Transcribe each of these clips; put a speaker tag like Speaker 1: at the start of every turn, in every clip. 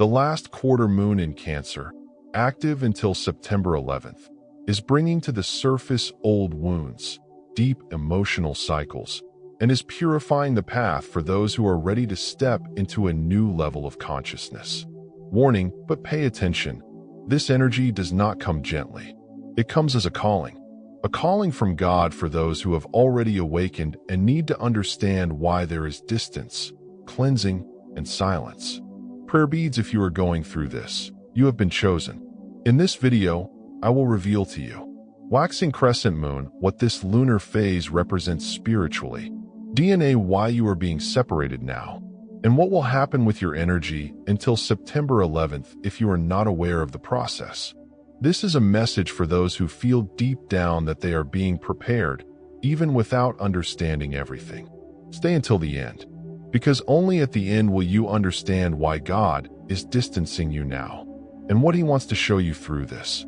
Speaker 1: The last quarter moon in Cancer, active until September 11th, is bringing to the surface old wounds, deep emotional cycles, and is purifying the path for those who are ready to step into a new level of consciousness. Warning, but pay attention. This energy does not come gently. It comes as a calling from God for those who have already awakened and need to understand why there is distance, cleansing, and silence. Prayer beads, if you are going through this, you have been chosen. In this video, I will reveal to you, waxing crescent moon, what this lunar phase represents spiritually, DNA, why you are being separated now, and what will happen with your energy until September 11th if you are not aware of the process. This is a message for those who feel deep down that they are being prepared, even without understanding everything. Stay until the end, because only at the end will you understand why God is distancing you now, and what He wants to show you through this.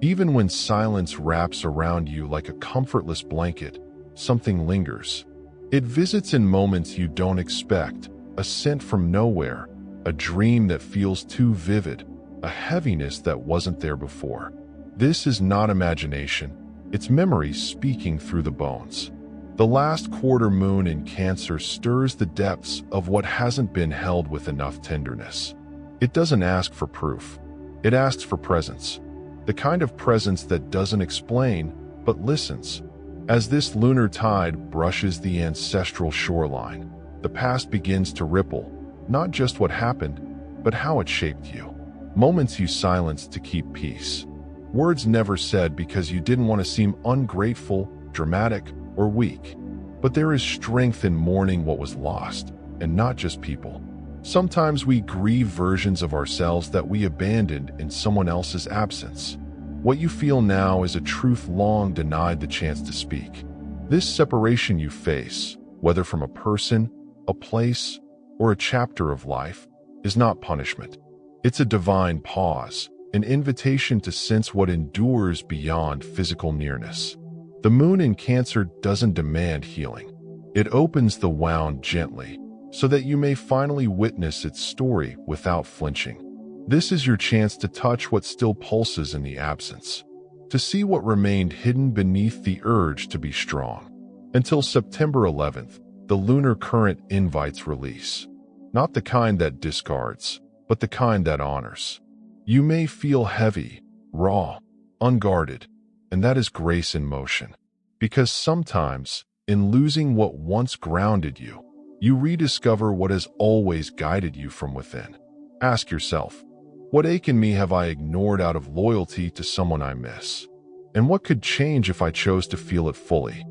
Speaker 1: Even when silence wraps around you like a comfortless blanket, something lingers. It visits in moments you don't expect, a scent from nowhere, a dream that feels too vivid, a heaviness that wasn't there before. This is not imagination, it's memory speaking through the bones. The last quarter moon in Cancer stirs the depths of what hasn't been held with enough tenderness. It doesn't ask for proof. It asks for presence. The kind of presence that doesn't explain, but listens. As this lunar tide brushes the ancestral shoreline, the past begins to ripple, not just what happened, but how it shaped you. Moments you silenced to keep peace. Words never said because you didn't want to seem ungrateful, dramatic, or weak. But there is strength in mourning what was lost, and not just people. Sometimes we grieve versions of ourselves that we abandoned in someone else's absence. What you feel now is a truth long denied the chance to speak. This separation you face, whether from a person, a place, or a chapter of life, is not punishment. It's a divine pause, an invitation to sense what endures beyond physical nearness. The moon in Cancer doesn't demand healing. It opens the wound gently, so that you may finally witness its story without flinching. This is your chance to touch what still pulses in the absence, to see what remained hidden beneath the urge to be strong. Until September 11th, the lunar current invites release. Not the kind that discards, but the kind that honors. You may feel heavy, raw, unguarded, and that is grace in motion. Because sometimes, in losing what once grounded you, you rediscover what has always guided you from within. Ask yourself, what ache in me have I ignored out of loyalty to someone I miss? And what could change if I chose to feel it fully?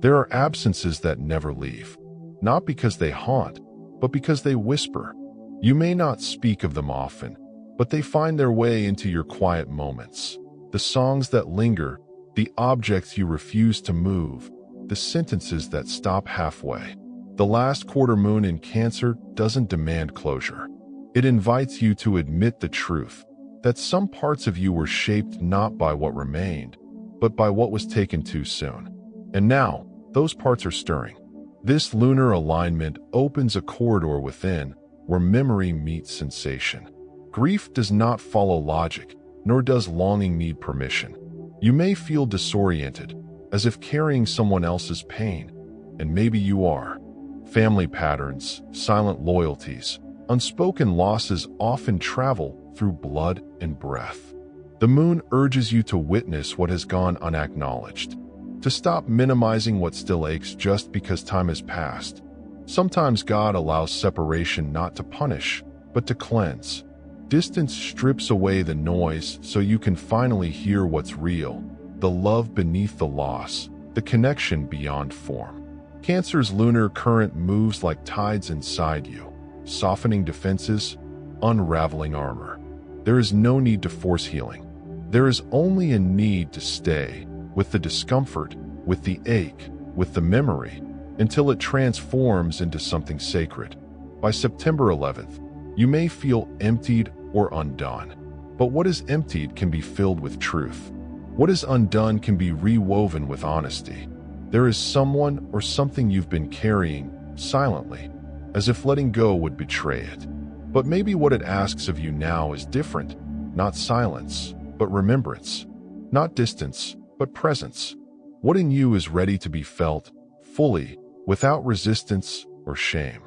Speaker 1: There are absences that never leave, not because they haunt, but because they whisper. You may not speak of them often, but they find their way into your quiet moments. The songs that linger, the objects you refuse to move, the sentences that stop halfway. The last quarter moon in Cancer doesn't demand closure. It invites you to admit the truth, that some parts of you were shaped not by what remained, but by what was taken too soon. And now, those parts are stirring. This lunar alignment opens a corridor within, where memory meets sensation. Grief does not follow logic, nor does longing need permission. You may feel disoriented, as if carrying someone else's pain, and maybe you are. Family patterns, silent loyalties, unspoken losses often travel through blood and breath. The moon urges you to witness what has gone unacknowledged, to stop minimizing what still aches just because time has passed. Sometimes God allows separation not to punish, but to cleanse. Distance strips away the noise so you can finally hear what's real, the love beneath the loss, the connection beyond form. Cancer's lunar current moves like tides inside you, softening defenses, unraveling armor. There is no need to force healing. There is only a need to stay, with the discomfort, with the ache, with the memory, until it transforms into something sacred. By September 11th, you may feel emptied or undone. But what is emptied can be filled with truth. What is undone can be rewoven with honesty. There is someone or something you've been carrying silently, as if letting go would betray it. But maybe what it asks of you now is different. Not silence, but remembrance. Not distance, but presence. What in you is ready to be felt, fully, without resistance or shame.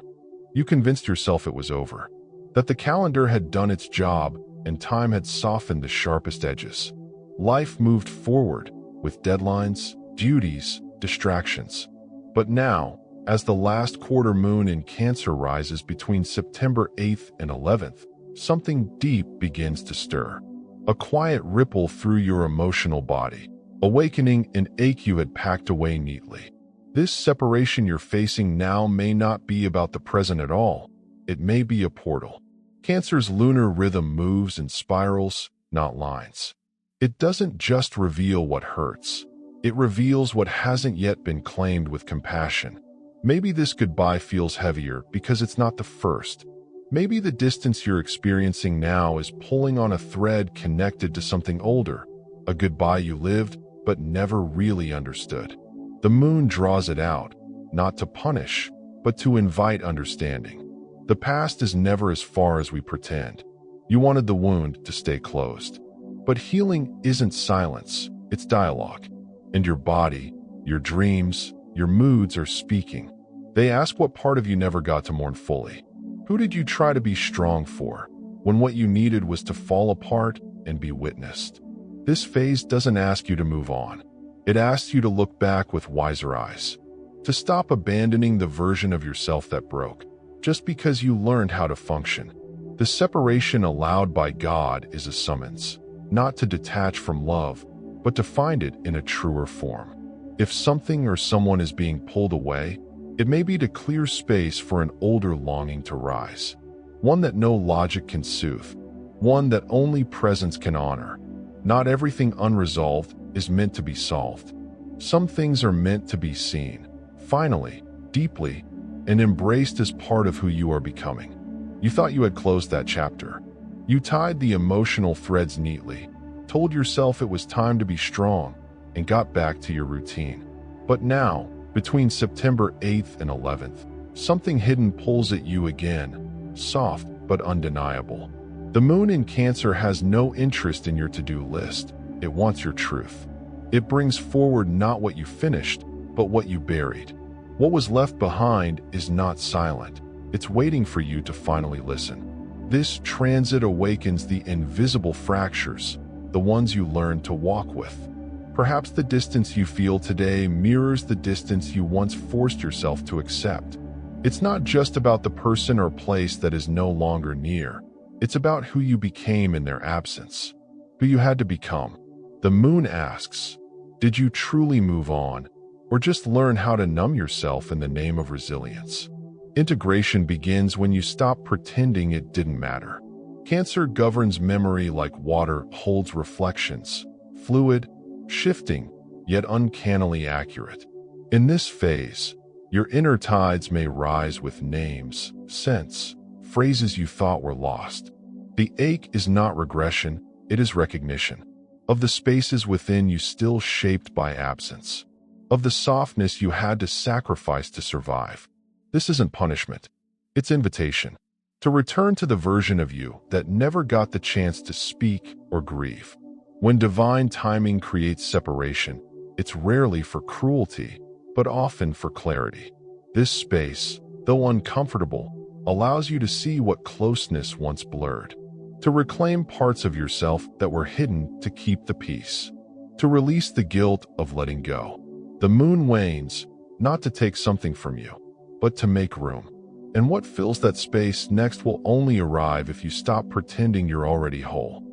Speaker 1: You convinced yourself it was over, that the calendar had done its job and time had softened the sharpest edges. Life moved forward, with deadlines, duties, distractions. But now, as the last quarter moon in Cancer rises between September 8th and 11th, something deep begins to stir. A quiet ripple through your emotional body, awakening an ache you had packed away neatly. This separation you're facing now may not be about the present at all. It may be a portal. Cancer's lunar rhythm moves in spirals, not lines. It doesn't just reveal what hurts. It reveals what hasn't yet been claimed with compassion. Maybe this goodbye feels heavier because it's not the first. Maybe the distance you're experiencing now is pulling on a thread connected to something older, a goodbye you lived but never really understood. The moon draws it out, not to punish, but to invite understanding. The past is never as far as we pretend. You wanted the wound to stay closed. But healing isn't silence, it's dialogue. And your body, your dreams, your moods are speaking. They ask what part of you never got to mourn fully. Who did you try to be strong for, when what you needed was to fall apart and be witnessed? This phase doesn't ask you to move on. It asks you to look back with wiser eyes, to stop abandoning the version of yourself that broke, just because you learned how to function. The separation allowed by God is a summons, not to detach from love, but to find it in a truer form. If something or someone is being pulled away, it may be to clear space for an older longing to rise, one that no logic can soothe, one that only presence can honor. Not everything unresolved is meant to be solved. Some things are meant to be seen, finally, deeply, and embraced as part of who you are becoming. You thought you had closed that chapter. You tied the emotional threads neatly, told yourself it was time to be strong, and got back to your routine. But now, between September 8th and 11th, something hidden pulls at you again, soft but undeniable. The moon in Cancer has no interest in your to-do list. It wants your truth. It brings forward not what you finished, but what you buried. What was left behind is not silent. It's waiting for you to finally listen. This transit awakens the invisible fractures, the ones you learned to walk with. Perhaps the distance you feel today mirrors the distance you once forced yourself to accept. It's not just about the person or place that is no longer near. It's about who you became in their absence, who you had to become. The moon asks, did you truly move on, or just learn how to numb yourself in the name of resilience? Integration begins when you stop pretending it didn't matter. Cancer governs memory like water holds reflections, fluid, shifting, yet uncannily accurate. In this phase, your inner tides may rise with names, scents, phrases you thought were lost. The ache is not regression, it is recognition. Of the spaces within you still shaped by absence. Of the softness you had to sacrifice to survive. This isn't punishment. It's invitation. To return to the version of you that never got the chance to speak or grieve. When divine timing creates separation, it's rarely for cruelty, but often for clarity. This space, though uncomfortable, allows you to see what closeness once blurred. To reclaim parts of yourself that were hidden to keep the peace. To release the guilt of letting go. The moon wanes, not to take something from you, but to make room. And what fills that space next will only arrive if you stop pretending you're already whole.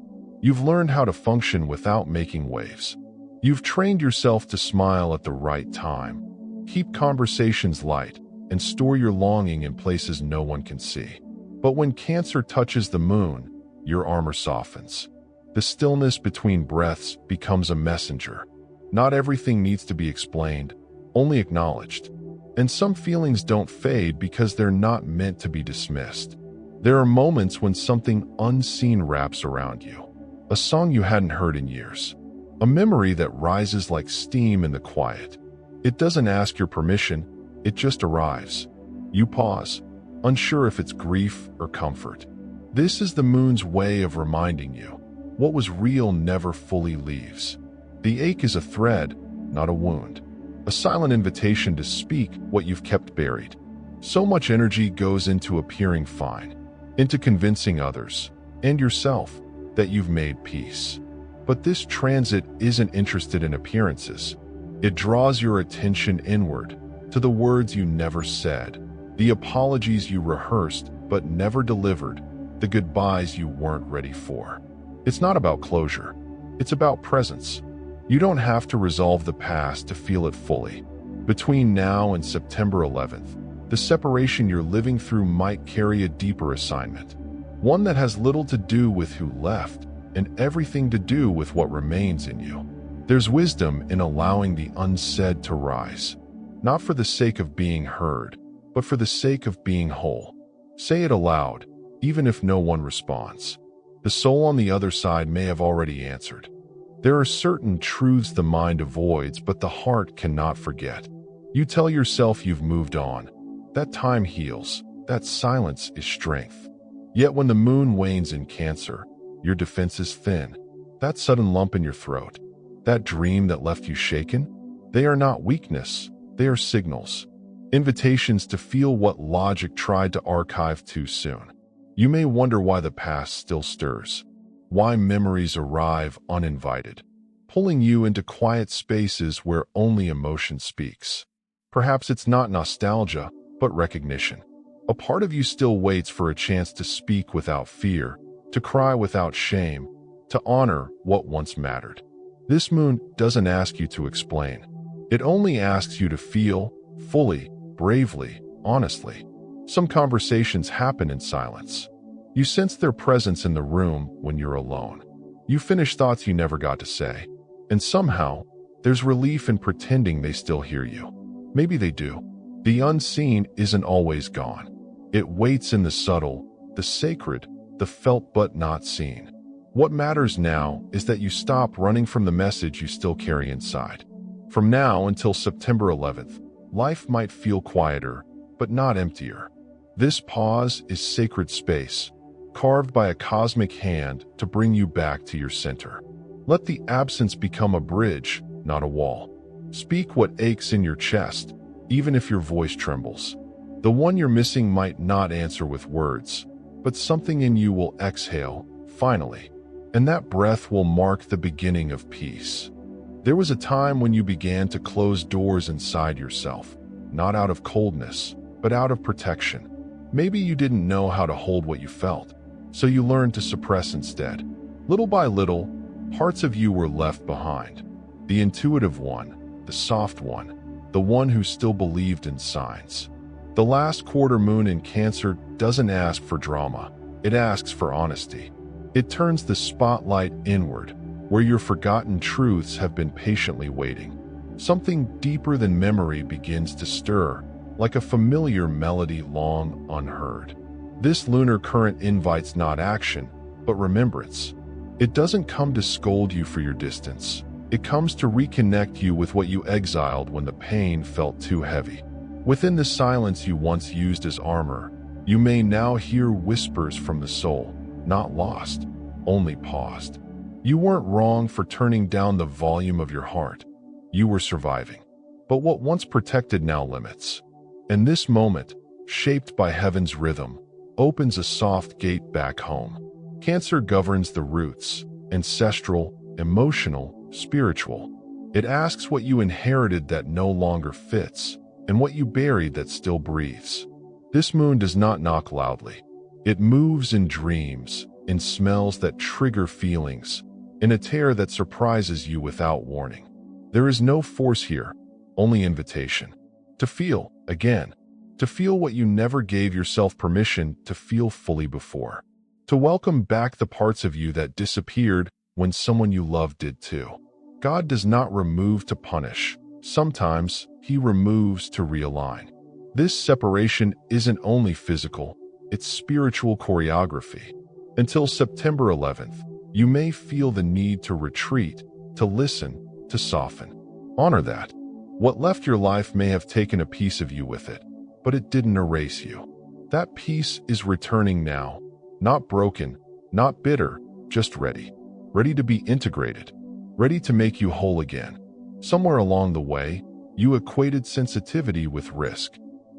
Speaker 1: You've learned how to function without making waves. You've trained yourself to smile at the right time, keep conversations light, and store your longing in places no one can see. But when Cancer touches the moon, your armor softens. The stillness between breaths becomes a messenger. Not everything needs to be explained, only acknowledged. And some feelings don't fade because they're not meant to be dismissed. There are moments when something unseen wraps around you. A song you hadn't heard in years. A memory that rises like steam in the quiet. It doesn't ask your permission, it just arrives. You pause, unsure if it's grief or comfort. This is the moon's way of reminding you what was real never fully leaves. The ache is a thread, not a wound, a silent invitation to speak what you've kept buried. So much energy goes into appearing fine, into convincing others and yourself that you've made peace. But this transit isn't interested in appearances. It draws your attention inward to the words you never said, the apologies you rehearsed but never delivered, the goodbyes you weren't ready for. It's not about closure. It's about presence. You don't have to resolve the past to feel it fully. Between now and September 11th, the separation you're living through might carry a deeper assignment, one that has little to do with who left and everything to do with what remains in you. There's wisdom in allowing the unsaid to rise, not for the sake of being heard, but for the sake of being whole. Say it aloud, even if no one responds. The soul on the other side may have already answered. There are certain truths the mind avoids, but the heart cannot forget. You tell yourself you've moved on. That time heals. That silence is strength. Yet when the moon wanes in Cancer, your defenses thin. That sudden lump in your throat, that dream that left you shaken, they are not weakness, they are signals. Invitations to feel what logic tried to archive too soon. You may wonder why the past still stirs, why memories arrive uninvited, pulling you into quiet spaces where only emotion speaks. Perhaps it's not nostalgia, but recognition. A part of you still waits for a chance to speak without fear, to cry without shame, to honor what once mattered. This moon doesn't ask you to explain. It only asks you to feel, fully, bravely, honestly. Some conversations happen in silence. You sense their presence in the room when you're alone. You finish thoughts you never got to say. And somehow, there's relief in pretending they still hear you. Maybe they do. The unseen isn't always gone. It waits in the subtle, the sacred, the felt but not seen. What matters now is that you stop running from the message you still carry inside. From now until September 11th, life might feel quieter, but not emptier. This pause is sacred space, carved by a cosmic hand to bring you back to your center. Let the absence become a bridge, not a wall. Speak what aches in your chest, even if your voice trembles. The one you're missing might not answer with words, but something in you will exhale, finally. And that breath will mark the beginning of peace. There was a time when you began to close doors inside yourself, not out of coldness, but out of protection. Maybe you didn't know how to hold what you felt, so you learned to suppress instead. Little by little, parts of you were left behind. The intuitive one, the soft one, the one who still believed in signs. The last quarter moon in Cancer doesn't ask for drama, it asks for honesty. It turns the spotlight inward, where your forgotten truths have been patiently waiting. Something deeper than memory begins to stir, like a familiar melody long unheard. This lunar current invites not action, but remembrance. It doesn't come to scold you for your distance. It comes to reconnect you with what you exiled when the pain felt too heavy. Within the silence you once used as armor, you may now hear whispers from the soul, not lost, only paused. You weren't wrong for turning down the volume of your heart. You were surviving. But what once protected now limits. And this moment, shaped by heaven's rhythm, opens a soft gate back home. Cancer governs the roots, ancestral, emotional, spiritual. It asks what you inherited that no longer fits, and what you buried that still breathes. This moon does not knock loudly. It moves in dreams, in smells that trigger feelings, in a tear that surprises you without warning. There is no force here, only invitation. To feel, again. To feel what you never gave yourself permission to feel fully before. To welcome back the parts of you that disappeared when someone you loved did too. God does not remove to punish. Sometimes He removes to realign. This separation isn't only physical, it's spiritual choreography. Until September 11th, you may feel the need to retreat, to listen, to soften. Honor that. What left your life may have taken a piece of you with it, but it didn't erase you. That piece is returning now, Not broken, not bitter, just ready. Ready to be integrated. Ready to make you whole again. Somewhere along the way, you equated sensitivity with risk.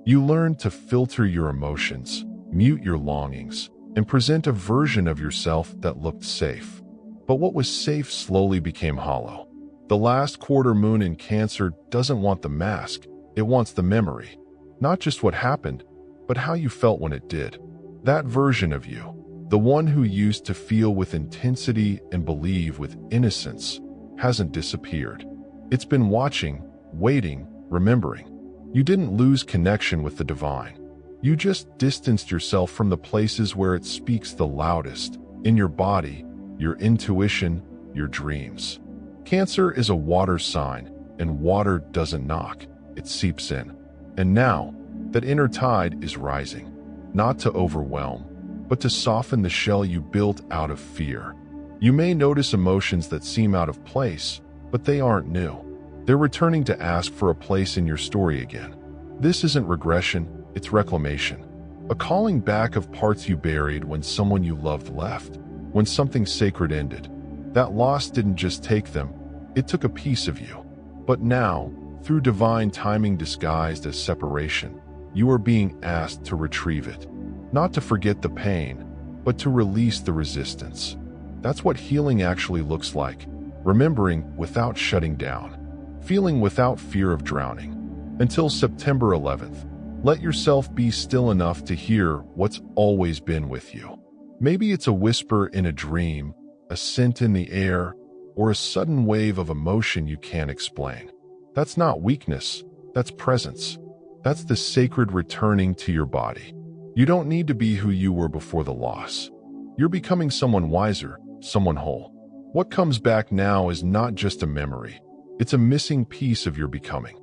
Speaker 1: You learned to filter your emotions, mute your longings, and present a version of yourself that looked safe. But what was safe slowly became hollow. The last quarter moon in Cancer doesn't want the mask, it wants the memory. Not just what happened, but how you felt when it did. That version of you, the one who used to feel with intensity and believe with innocence, hasn't disappeared. It's been watching, waiting, remembering. You didn't lose connection with the divine. You just distanced yourself from the places where it speaks the loudest, in your body, your intuition, your dreams. Cancer is a water sign, and water doesn't knock, it seeps in. And now, that inner tide is rising, not to overwhelm, but to soften the shell you built out of fear. You may notice emotions that seem out of place, but they aren't new. They're returning to ask for a place in your story again. This isn't regression, it's reclamation. A calling back of parts you buried when someone you loved left, when something sacred ended. That loss didn't just take them, it took a piece of you. But now, through divine timing disguised as separation, you are being asked to retrieve it. Not to forget the pain, but to release the resistance. That's what healing actually looks like. Remembering without shutting down. Feeling without fear of drowning. Until September 11th, let yourself be still enough to hear what's always been with you. Maybe it's a whisper in a dream, a scent in the air, or a sudden wave of emotion you can't explain. That's not weakness, that's presence. That's the sacred returning to your body. You don't need to be who you were before the loss. You're becoming someone wiser, someone whole. What comes back now is not just a memory. It's a missing piece of your becoming.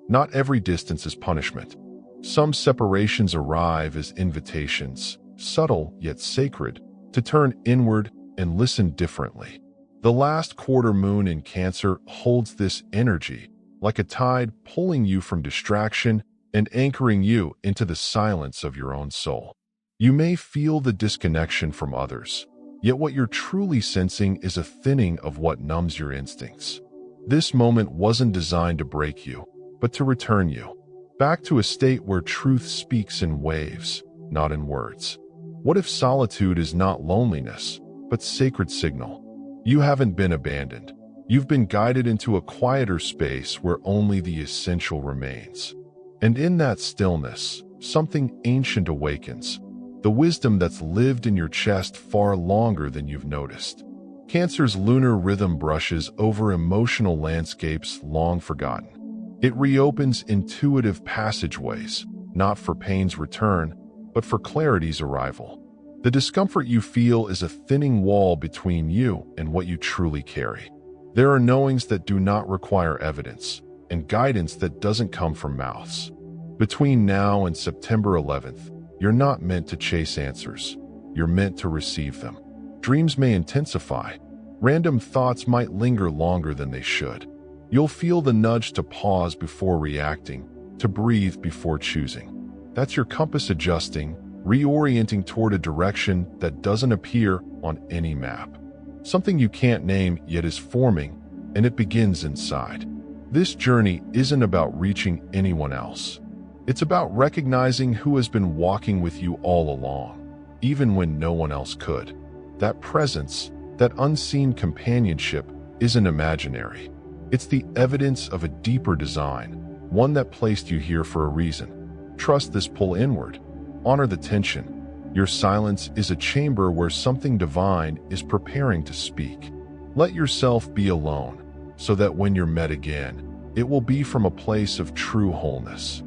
Speaker 1: Not every distance is punishment. Some separations arrive as invitations, subtle yet sacred, to turn inward and listen differently. The last quarter moon in Cancer holds this energy, like a tide pulling you from distraction and anchoring you into the silence of your own soul. You may feel the disconnection from others, yet what you're truly sensing is a thinning of what numbs your instincts. This moment wasn't designed to break you, but to return you, back to a state where truth speaks in waves, not in words. What if solitude is not loneliness, but sacred signal? You haven't been abandoned. You've been guided into a quieter space where only the essential remains. And in that stillness, something ancient awakens, the wisdom that's lived in your chest far longer than you've noticed. Cancer's lunar rhythm brushes over emotional landscapes long forgotten. It reopens intuitive passageways, not for pain's return, but for clarity's arrival. The discomfort you feel is a thinning wall between you and what you truly carry. There are knowings that do not require evidence, and guidance that doesn't come from mouths. Between now and September 11th, you're not meant to chase answers. You're meant to receive them. Dreams may intensify. Random thoughts might linger longer than they should. You'll feel the nudge to pause before reacting, to breathe before choosing. That's your compass adjusting, reorienting toward a direction that doesn't appear on any map. Something you can't name yet is forming, and it begins inside. This journey isn't about reaching anyone else. It's about recognizing who has been walking with you all along, even when no one else could. That presence, that unseen companionship, isn't imaginary. It's the evidence of a deeper design, one that placed you here for a reason. Trust this pull inward. Honor the tension. Your silence is a chamber where something divine is preparing to speak. Let yourself be alone, so that when you're met again, it will be from a place of true wholeness.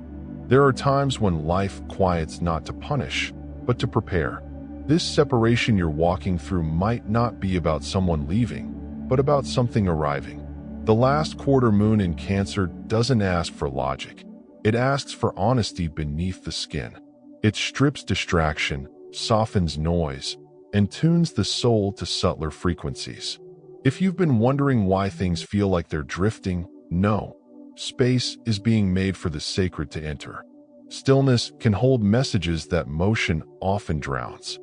Speaker 1: There are times when life quiets not to punish, but to prepare. This separation you're walking through might not be about someone leaving, but about something arriving. The last quarter moon in Cancer doesn't ask for logic. It asks for honesty beneath the skin. It strips distraction, softens noise, and tunes the soul to subtler frequencies. If you've been wondering why things feel like they're drifting, no. Space is being made for the sacred to enter. Stillness can hold messages that motion often drowns.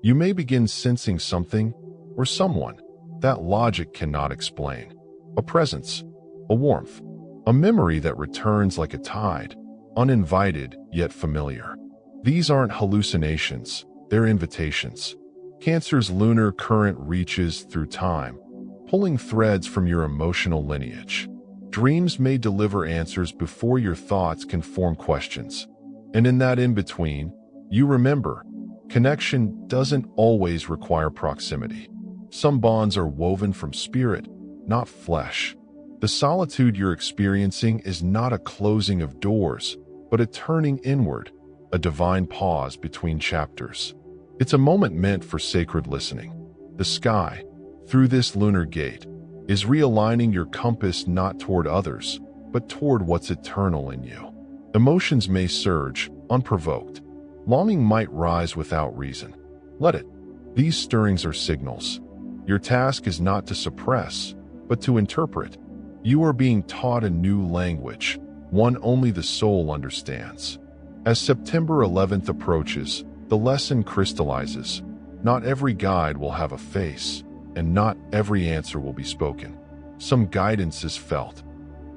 Speaker 1: You may begin sensing something or someone that logic cannot explain. A presence, a warmth, a memory that returns like a tide, uninvited yet familiar. These aren't hallucinations, they're invitations. Cancer's lunar current reaches through time, pulling threads from your emotional lineage. Dreams may deliver answers before your thoughts can form questions. And in that in-between, you remember, connection doesn't always require proximity. Some bonds are woven from spirit, not flesh. The solitude you're experiencing is not a closing of doors, but a turning inward, a divine pause between chapters. It's a moment meant for sacred listening. The sky, through this lunar gate, is realigning your compass not toward others, but toward what's eternal in you. Emotions may surge, unprovoked. Longing might rise without reason. Let it. These stirrings are signals. Your task is not to suppress, but to interpret. You are being taught a new language, one only the soul understands. As September 11th approaches, the lesson crystallizes. Not every guide will have a face, and not every answer will be spoken. Some guidance is felt.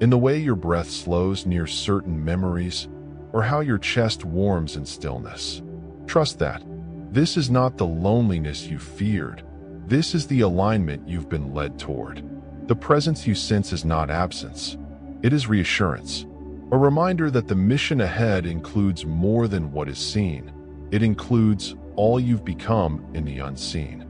Speaker 1: In the way your breath slows near certain memories, or how your chest warms in stillness. Trust that. This is not the loneliness you feared. This is the alignment you've been led toward. The presence you sense is not absence. It is reassurance. A reminder that the mission ahead includes more than what is seen. It includes all you've become in the unseen.